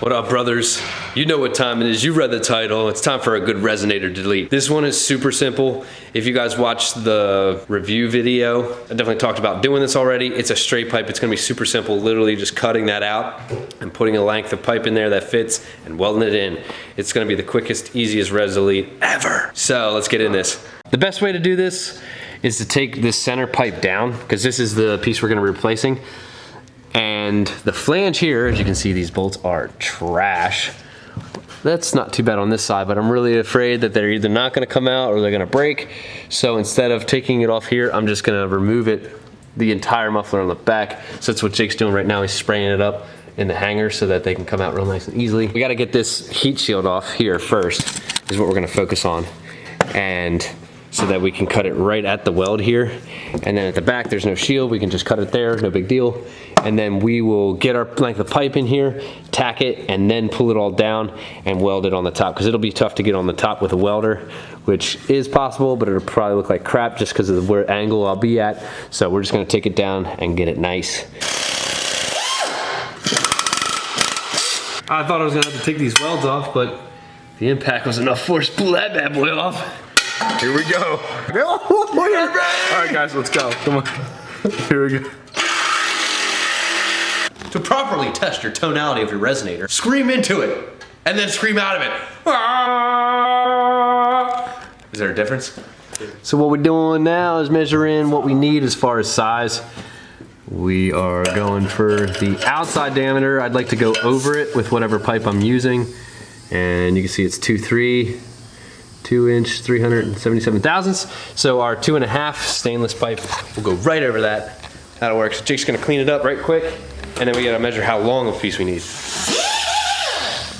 What up, brothers? You know what time it is. You read the title. It's time for a good resonator delete. This one is super simple. If you guys watched the review video, I definitely talked about doing this already. It's a straight pipe. It's gonna be super simple. Literally just cutting that out and putting a length of pipe in there that fits and welding it in. It's gonna be the quickest, easiest res delete ever. So let's get in this. The best way to do this is to take this center pipe down, because this is the piece we're gonna be replacing. And the flange here, as you can see, these bolts are trash. That's not too bad on this side, but I'm really afraid that they're either not gonna come out or they're gonna break. So instead of taking it off here, I'm just gonna remove it, the entire muffler on the back. So that's what Jake's doing right now. He's spraying it up in the hanger so that they can come out real nice and easily. We gotta get this heat shield off here first, is what we're gonna focus on. And so that we can cut it right at the weld here. And then at the back, there's no shield. We can just cut it there, no big deal. And then we will get our length of pipe in here, tack it, and then pull it all down and weld it on the top, because it'll be tough to get on the top with a welder, which is possible, but it'll probably look like crap just because of where angle I'll be at. So we're just gonna take it down and get it nice. I thought I was gonna have to take these welds off, but the impact was enough force to pull that bad boy off. Here we go. All right, guys, let's go. Come on. Here we go. To properly test your tonality of your resonator, scream into it, and then scream out of it. Is there a difference? So what we're doing now is measuring what we need as far as size. We are going for the outside diameter. I'd like to go over it with whatever pipe I'm using. And you can see it's 2.3. 2-inch, 377 thousandths. So our 2.5 stainless pipe will go right over that. That'll work. So Jake's gonna clean it up right quick, and then we gotta measure how long of a piece we need.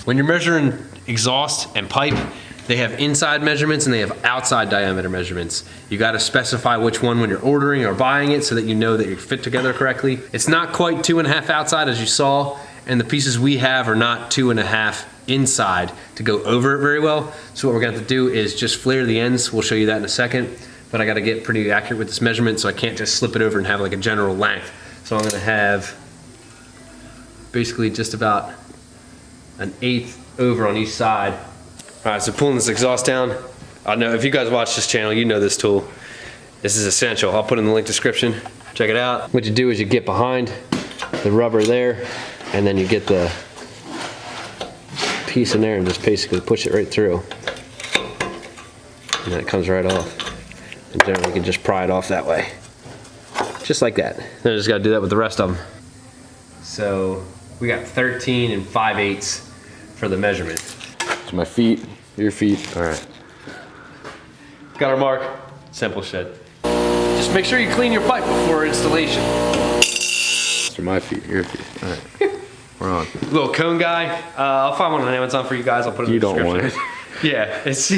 When you're measuring exhaust and pipe, they have inside measurements and they have outside diameter measurements. You gotta specify which one when you're ordering or buying it so that you know that you fit together correctly. It's not quite 2.5 outside as you saw, and the pieces we have are not 2.5 inside to go over it very well. So what we're gonna have to do is just flare the ends. We'll show you that in a second, but I gotta get pretty accurate with this measurement, so I can't just slip it over and have like a general length. So I'm gonna have basically just about 1/8 over on each side. All right, so pulling this exhaust down. I know if you guys watch this channel, you know this tool. This is essential. I'll put it in the link description. Check it out. What you do is you get behind the rubber there, and then you get the piece in there and just basically push it right through. And then it comes right off. And generally you can just pry it off that way. Just like that. Then I just gotta do that with the rest of them. So we got 13 5/8 for the measurement. To my feet, your feet. All right. Got our mark. Simple shit. Just make sure you clean your pipe before installation. To my feet, your feet. All right. We're on. Little cone guy. I'll find one on Amazon for you guys. I'll put it in the description. You don't want it. Yeah. It's,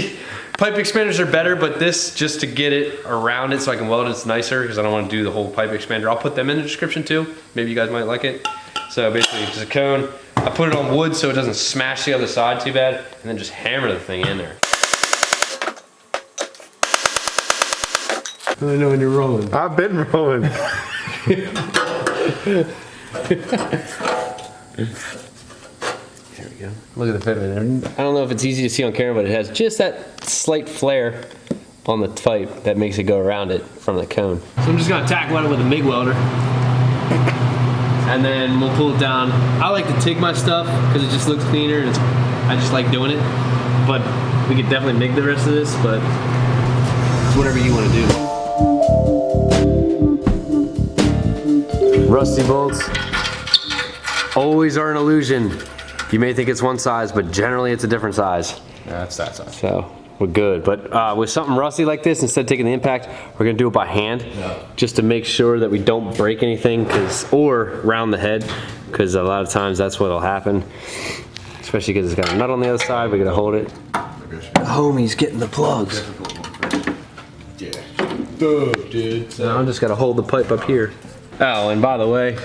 pipe expanders are better, but this, just to get it around it so I can weld it, it's nicer because I don't want to do the whole pipe expander. I'll put them in the description too. Maybe you guys might like it. So basically, just a cone. I put it on wood so it doesn't smash the other side too bad, and then just hammer the thing in there. I know when you're rolling. I've been rolling. There we go. Look at the fitment. I don't know if it's easy to see on camera, but it has just that slight flare on the pipe that makes it go around it from the cone. So I'm just gonna tack weld it with a MIG welder. And then we'll pull it down. I like to TIG my stuff because it just looks cleaner and I just like doing it. But we could definitely MIG the rest of this, but it's whatever you want to do. Rusty bolts always are an illusion. You may think it's one size, but generally it's a different size. Yeah, it's that size. So we're good. But with something rusty like this, instead of taking the impact, we're gonna do it by hand, just to make sure that we don't break anything, or round the head, because a lot of times that's what'll happen. Especially because it's got a nut on the other side, we gotta hold it. The homie's getting the plugs. Yeah. Dude. So I'm just gotta hold the pipe up here. Oh, and by the way,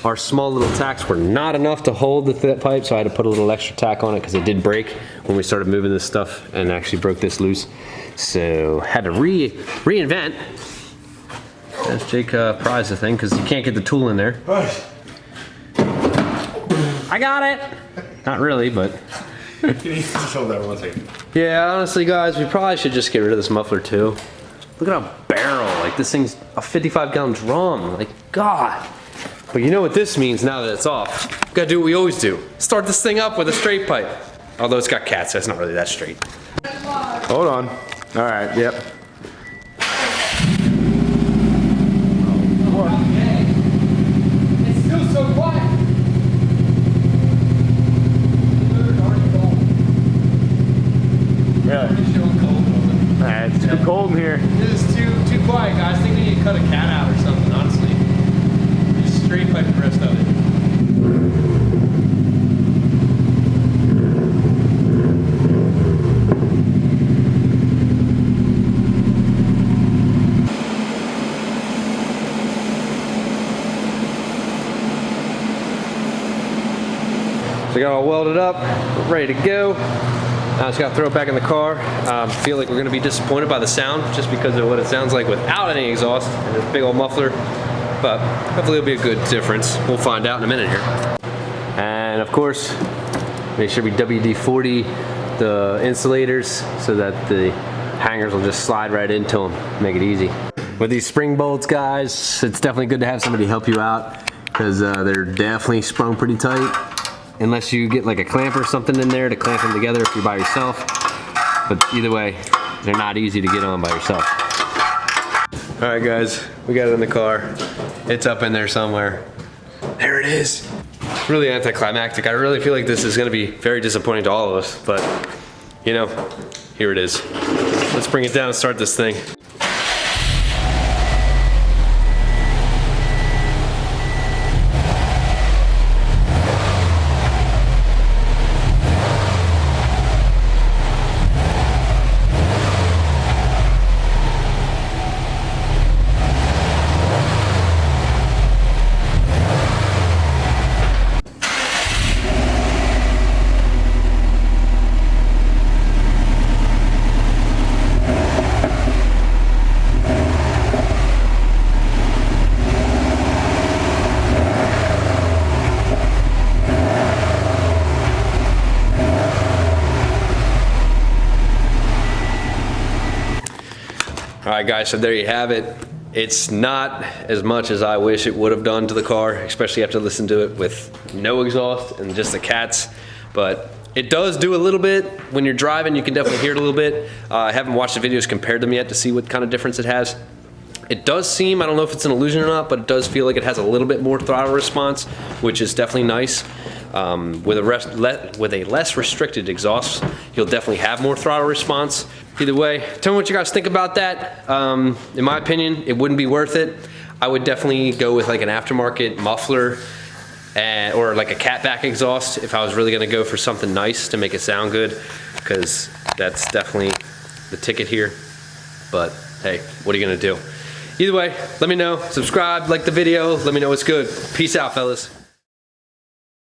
our small little tacks were not enough to hold the pipe, so I had to put a little extra tack on it because it did break when we started moving this stuff and actually broke this loose. So had to reinvent. That's Jake prized the thing because you can't get the tool in there. I got it. Not really, but. Can you just hold that 1 second? Yeah, honestly, guys, we probably should just get rid of this muffler too. Look at how barrel, like this thing's a 55-gallon drum, like God. But you know what this means now that it's off? We gotta do what we always do. Start this thing up with a straight pipe. Although it's got cats, that's not really that straight. Hold on. All right, yep. It's still so quiet. Really? It's too cold in here. It is too quiet, guys. I think we need to cut a cat out or something, honestly. Just straight pipe the rest of it. So I got all welded up, ready to go. Now I just gotta throw it back in the car. Feel like we're gonna be disappointed by the sound just because of what it sounds like without any exhaust and this big old muffler. But hopefully it'll be a good difference. We'll find out in a minute here. And of course, make sure we WD-40 the insulators so that the hangers will just slide right into them, make it easy. With these spring bolts, guys, it's definitely good to have somebody help you out because they're definitely sprung pretty tight. Unless you get like a clamp or something in there to clamp them together if you're by yourself. But either way, they're not easy to get on by yourself. All right, guys, we got it in the car. It's up in there somewhere. There it is. Really anticlimactic. I really feel like this is gonna be very disappointing to all of us, but you know, here it is. Let's bring it down and start this thing. All right, guys, so there you have it. It's not as much as I wish it would have done to the car, especially after listening to it with no exhaust and just the cats. But it does do a little bit. When you're driving, you can definitely hear it a little bit. I haven't watched the videos, compared them yet to see what kind of difference it has. It does seem, I don't know if it's an illusion or not, but it does feel like it has a little bit more throttle response, which is definitely nice. With a less restricted exhaust, you'll definitely have more throttle response. Either way, tell me what you guys think about that. In my opinion, it wouldn't be worth it. I would definitely go with like an aftermarket muffler or like a catback exhaust if I was really gonna go for something nice to make it sound good, because that's definitely the ticket here. But hey, what are you gonna do? Either way, let me know, subscribe, like the video, let me know what's good. Peace out, fellas.